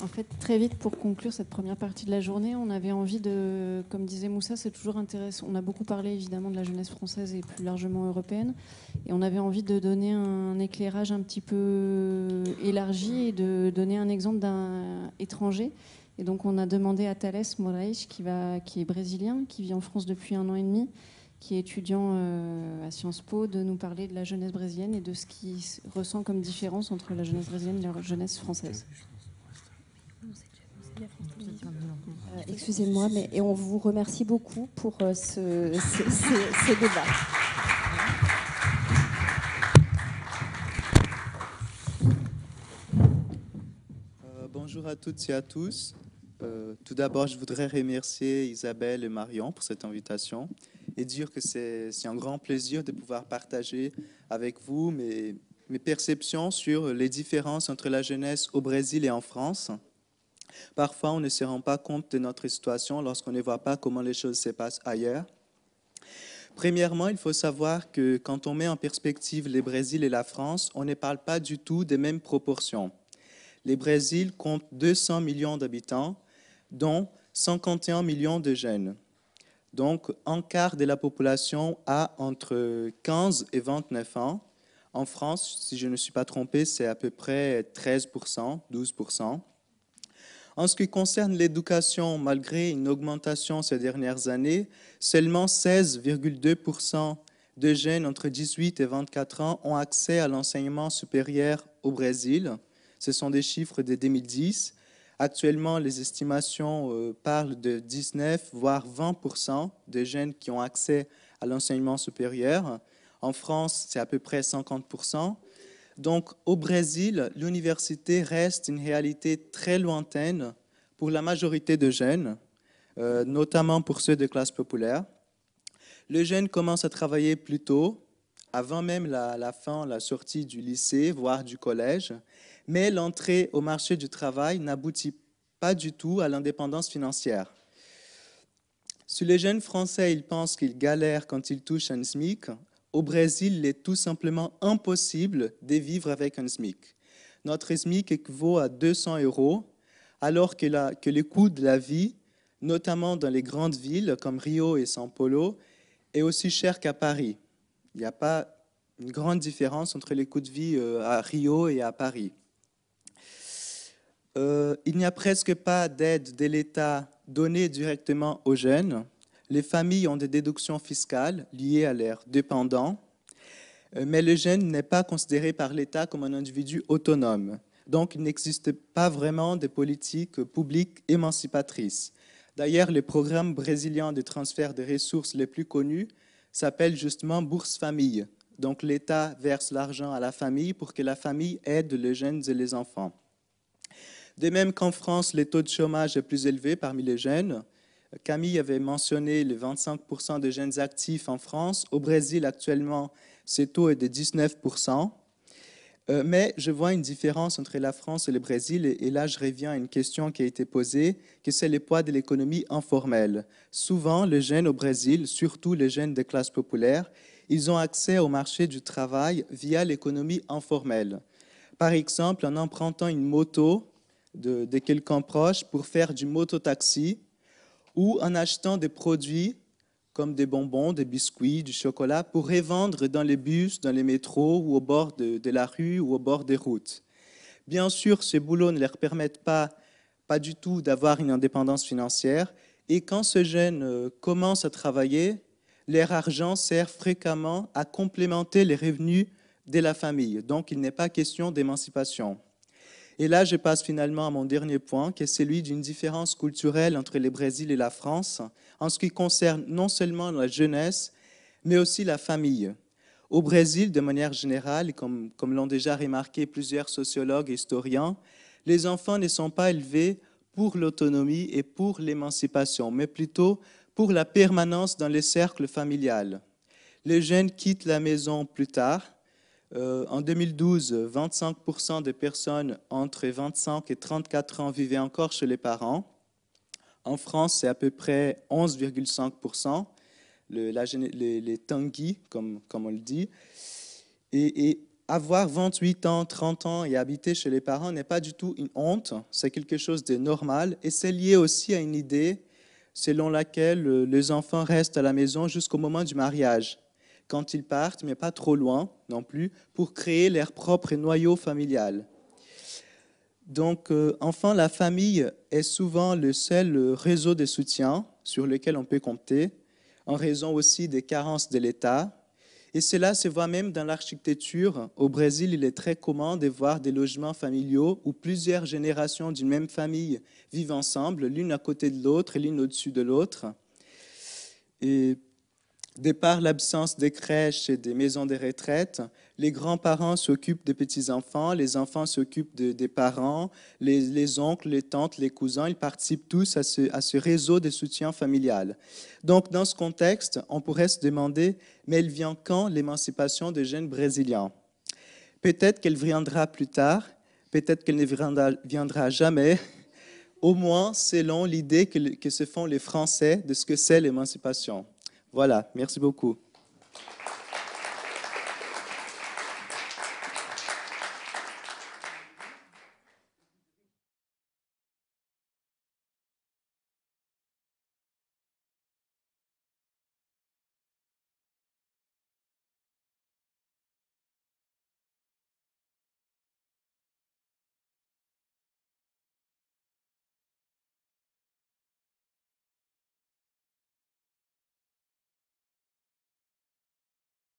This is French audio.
En fait, très vite, pour conclure cette première partie de la journée, on avait envie de, comme disait Moussa, c'est toujours intéressant. On a beaucoup parlé évidemment de la jeunesse française et plus largement européenne. Et on avait envie de donner un éclairage un petit peu élargi et de donner un exemple d'un étranger. Et donc on a demandé à Thales Moraes, qui est brésilien, qui vit en France depuis 1 an et demi, qui est étudiant à Sciences Po, de nous parler de la jeunesse brésilienne et de ce qu'il ressent comme différence entre la jeunesse brésilienne et la jeunesse française. Excusez-moi, mais et on vous remercie beaucoup pour ce débat. Bonjour à toutes et à tous. Tout d'abord, je voudrais remercier Isabelle et Marion pour cette invitation et dire que c'est un grand plaisir de pouvoir partager avec vous mes perceptions sur les différences entre la jeunesse au Brésil et en France. Parfois, on ne se rend pas compte de notre situation lorsqu'on ne voit pas comment les choses se passent ailleurs. Premièrement, il faut savoir que quand on met en perspective le Brésil et la France, on ne parle pas du tout des mêmes proportions. Le Brésil compte 200 millions d'habitants, dont 51 millions de jeunes. Donc, un quart de la population a entre 15 et 29 ans. En France, si je ne me suis pas trompé, c'est à peu près 13%, 12%. En ce qui concerne l'éducation, malgré une augmentation ces dernières années, seulement 16,2% de jeunes entre 18 et 24 ans ont accès à l'enseignement supérieur au Brésil. Ce sont des chiffres de 2010. Actuellement, les estimations parlent de 19 voire 20% de jeunes qui ont accès à l'enseignement supérieur. En France, c'est à peu près 50%. Donc, au Brésil, l'université reste une réalité très lointaine pour la majorité de jeunes, notamment pour ceux de classe populaire. Les jeunes commencent à travailler plus tôt, avant même la sortie du lycée, voire du collège, mais l'entrée au marché du travail n'aboutit pas du tout à l'indépendance financière. Si les jeunes Français ils pensent qu'ils galèrent quand ils touchent un SMIC, au Brésil, il est tout simplement impossible de vivre avec un SMIC. Notre SMIC équivaut à 200 €, alors que le coût de la vie, notamment dans les grandes villes comme Rio et São Paulo, est aussi cher qu'à Paris. Il n'y a pas une grande différence entre les coûts de vie à Rio et à Paris. Il n'y a presque pas d'aide de l'État donnée directement aux jeunes. Les familles ont des déductions fiscales liées à leurs dépendants, mais le jeune n'est pas considéré par l'État comme un individu autonome. Donc, il n'existe pas vraiment de politique publique émancipatrice. D'ailleurs, le programme brésilien de transfert de ressources les plus connus s'appelle justement Bourse Famille. Donc, l'État verse l'argent à la famille pour que la famille aide les jeunes et les enfants. De même qu'en France, le taux de chômage est plus élevé parmi les jeunes. Camille avait mentionné les 25% de jeunes actifs en France. Au Brésil, actuellement, ce taux est de 19%. Mais je vois une différence entre la France et le Brésil, et là je reviens à une question qui a été posée, que c'est le poids de l'économie informelle. Souvent, les jeunes au Brésil, surtout les jeunes des classes populaires, ils ont accès au marché du travail via l'économie informelle. Par exemple, en empruntant une moto de quelqu'un proche pour faire du mototaxi, ou en achetant des produits comme des bonbons, des biscuits, du chocolat, pour revendre dans les bus, dans les métros, ou au bord de la rue, ou au bord des routes. Bien sûr, ces boulots ne leur permettent pas du tout d'avoir une indépendance financière, et quand ces jeunes commencent à travailler, leur argent sert fréquemment à complémenter les revenus de la famille. Donc, il n'est pas question d'émancipation. Et là, je passe finalement à mon dernier point, qui est celui d'une différence culturelle entre le Brésil et la France, en ce qui concerne non seulement la jeunesse, mais aussi la famille. Au Brésil, de manière générale, comme l'ont déjà remarqué plusieurs sociologues et historiens, les enfants ne sont pas élevés pour l'autonomie et pour l'émancipation, mais plutôt pour la permanence dans le cercle familial. Les jeunes quittent la maison plus tard. En 2012, 25% des personnes entre 25 et 34 ans vivaient encore chez les parents. En France, c'est à peu près 11,5%, les Tanguy, comme on le dit. Et avoir 28 ans, 30 ans et habiter chez les parents n'est pas du tout une honte, c'est quelque chose de normal et c'est lié aussi à une idée selon laquelle les enfants restent à la maison jusqu'au moment du mariage, quand ils partent, mais pas trop loin non plus, pour créer leur propre noyau familial. Donc, enfin, la famille est souvent le seul réseau de soutien sur lequel on peut compter, en raison aussi des carences de l'État. Et cela se voit même dans l'architecture. Au Brésil, il est très commun de voir des logements familiaux où plusieurs générations d'une même famille vivent ensemble, l'une à côté de l'autre et l'une au-dessus de l'autre. Et de par l'absence des crèches et des maisons de retraite, les grands-parents s'occupent des petits-enfants, les enfants s'occupent des parents, les oncles, les tantes, les cousins, ils participent tous à ce réseau de soutien familial. Donc, dans ce contexte, on pourrait se demander, mais elle vient quand l'émancipation des jeunes Brésiliens? Peut-être qu'elle viendra plus tard, peut-être qu'elle ne viendra jamais, au moins selon l'idée que se font les Français de ce que c'est l'émancipation. Voilà, merci beaucoup.